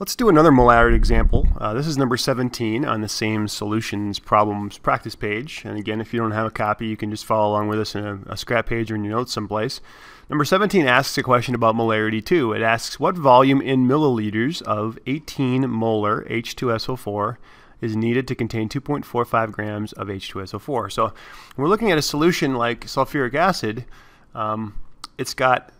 Let's do another molarity example. This is number 17 on the same solutions problems practice page. And again, if you don't have a copy, you can just follow along with us in a scrap page or in your notes someplace. Number 17 asks a question about molarity 2. It asks what volume in milliliters of 18 molar H2SO4 is needed to contain 2.45 grams of H2SO4. So when we're looking at a solution like sulfuric acid, it's got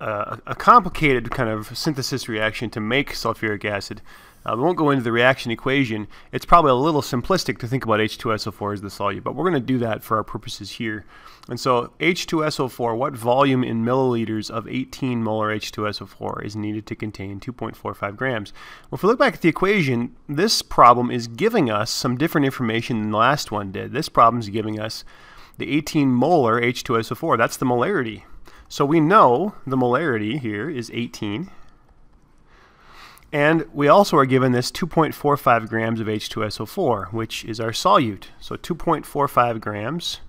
a complicated kind of synthesis reaction to make sulfuric acid. We won't go into the reaction equation. It's probably a little simplistic to think about H2SO4 as the solute, but we're going to do that for our purposes here. And so H2SO4, what volume in milliliters of 18 molar H2SO4 is needed to contain 2.45 grams? Well, if we look back at the equation, this problem is giving us some different information than the last one did. This problem is giving us the 18 molar H2SO4. That's the molarity. So we know the molarity here is 18. And we also are given this 2.45 grams of H2SO4, which is our solute. So 2.45 grams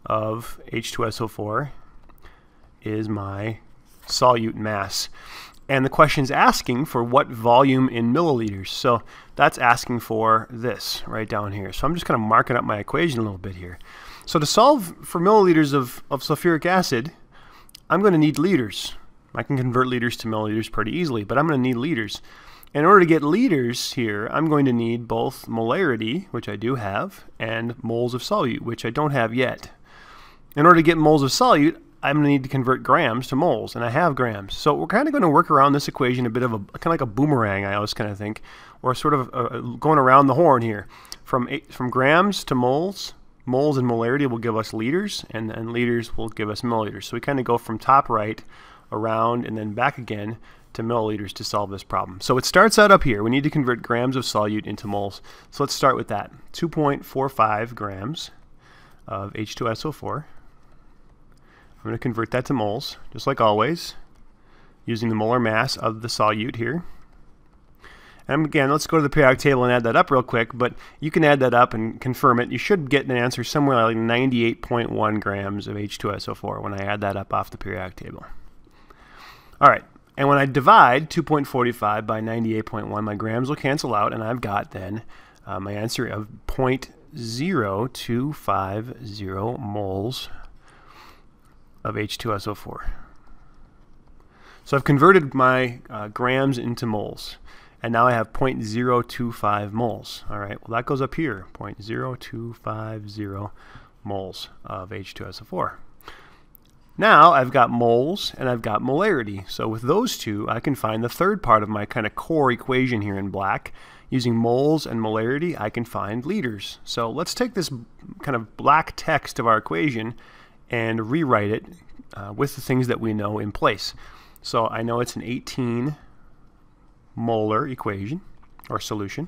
of H2SO4 is my solute mass. And the question's asking for what volume in milliliters. So that's asking for this right down here. So I'm just kind of marking up my equation a little bit here. So to solve for milliliters of sulfuric acid, I'm going to need liters. I can convert liters to milliliters pretty easily, but I'm going to need liters. In order to get liters here, I'm going to need both molarity, which I do have, and moles of solute, which I don't have yet. In order to get moles of solute, I'm going to need to convert grams to moles, and I have grams. So we're kind of going to work around this equation a bit of a kind of like a boomerang, I always kind of think, or sort of going around the horn here. From grams to moles. Moles and molarity will give us liters, and liters will give us milliliters. So we kind of go from top right around and then back again to milliliters to solve this problem. So it starts out up here. We need to convert grams of solute into moles. So let's start with that. 2.45 grams of H2SO4. I'm going to convert that to moles, just like always, using the molar mass of the solute here. And again, let's go to the periodic table and add that up real quick, but you can add that up and confirm it. You should get an answer somewhere like 98.1 grams of H2SO4 when I add that up off the periodic table. All right, and when I divide 2.45 by 98.1, my grams will cancel out, and I've got then my answer of 0.0250 moles of H2SO4. So I've converted my grams into moles. And now I have 0.025 moles. All right, well that goes up here, 0.0250 moles of H2SO4. Now I've got moles and I've got molarity. So with those two, I can find the third part of my kind of core equation here in black. Using moles and molarity, I can find liters. So let's take this kind of black text of our equation and rewrite it with the things that we know in place. So I know it's an 18 molar equation or solution.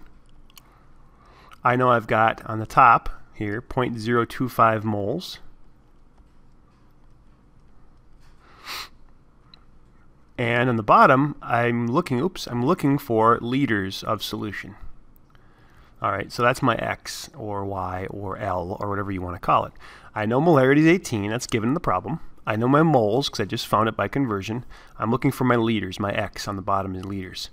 I know I've got on the top here 0.025 moles. And on the bottom I'm looking for liters of solution. All right, so that's my X or Y or L or whatever you want to call it. I know molarity is 18, that's given in the problem. I know my moles because I just found it by conversion. I'm looking for my liters. My X on the bottom is liters.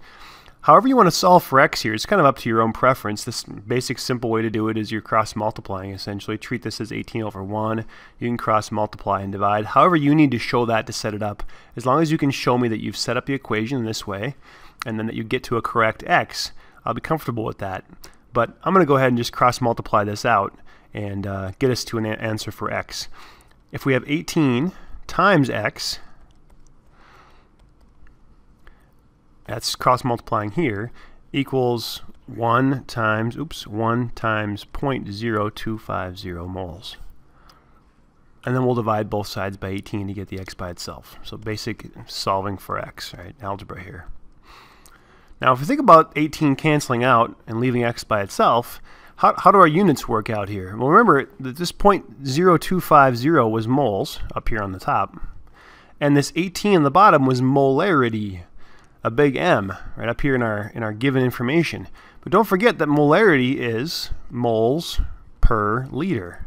However you want to solve for X here, it's kind of up to your own preference. This basic simple way to do it is you're cross-multiplying essentially. Treat this as 18 over 1. You can cross-multiply and divide. However you need to show that to set it up. As long as you can show me that you've set up the equation this way and then that you get to a correct X, I'll be comfortable with that. But I'm going to go ahead and just cross-multiply this out and get us to an answer for X. If we have 18 times X, that's cross-multiplying here, equals 1 times 0.0250 moles. And then we'll divide both sides by 18 to get the X by itself. So basic solving for X, right? Algebra here. Now if we think about 18 canceling out and leaving X by itself, how do our units work out here? Well, remember that this 0.0250 was moles up here on the top, and this 18 on the bottom was molarity, a big M, right up here in our given information. But don't forget that molarity is moles per liter.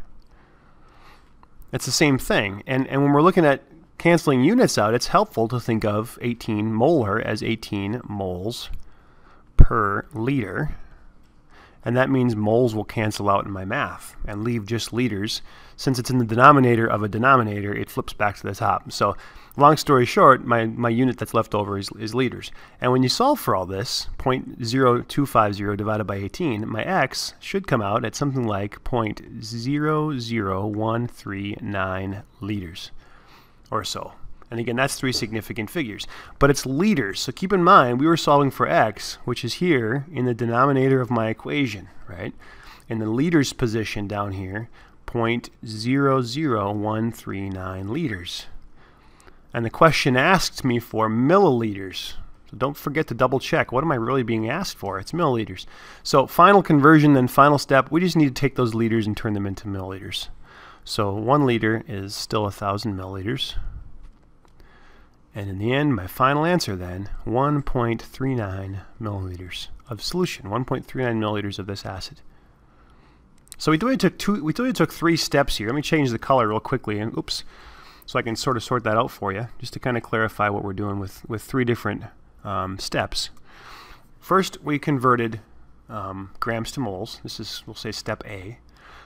It's the same thing, and when we're looking at canceling units out, it's helpful to think of 18 molar as 18 moles per liter. And that means moles will cancel out in my math and leave just liters. Since it's in the denominator of a denominator, it flips back to the top. So long story short, my unit that's left over is liters. And when you solve for all this, 0.0250 divided by 18, my x should come out at something like 0.00139 liters or so. And again, that's 3 significant figures. But it's liters, so keep in mind we were solving for x, which is here in the denominator of my equation, right? In the liters position down here, 0.00139 liters. And the question asks me for milliliters. So don't forget to double check. What am I really being asked for? It's milliliters. So final conversion, then final step, we just need to take those liters and turn them into milliliters. So 1 liter is still 1,000 milliliters. And in the end, my final answer then, 1.39 milliliters of solution, 1.39 milliliters of this acid. So we only took 3 steps here. Let me change the color real quickly, and oops, so I can sort of sort that out for you, just to kind of clarify what we're doing with 3 different steps. First, we converted grams to moles. This is, we'll say, step A.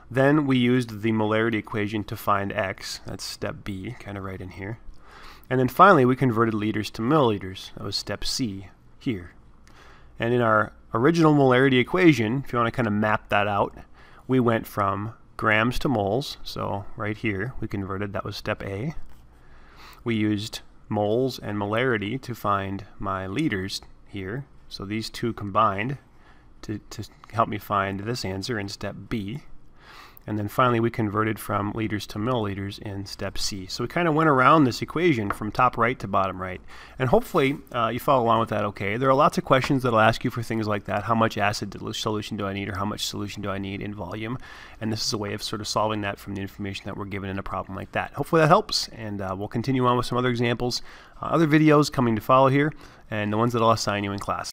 Then we used the molarity equation to find x. That's step B, kind of right in here. And then finally, we converted liters to milliliters. That was step C here. And in our original molarity equation, if you want to kind of map that out, we went from grams to moles. So right here, we converted. That was step A. We used moles and molarity to find my liters here. So these two combined to help me find this answer in step B. And then finally, we converted from liters to milliliters in step C. So we kind of went around this equation from top right to bottom right. And hopefully, you follow along with that okay. There are lots of questions that will ask you for things like that. How much acid solution do I need, or how much solution do I need in volume? And this is a way of sort of solving that from the information that we're given in a problem like that. Hopefully that helps, and we'll continue on with some other examples, other videos coming to follow here, and the ones that I'll assign you in class.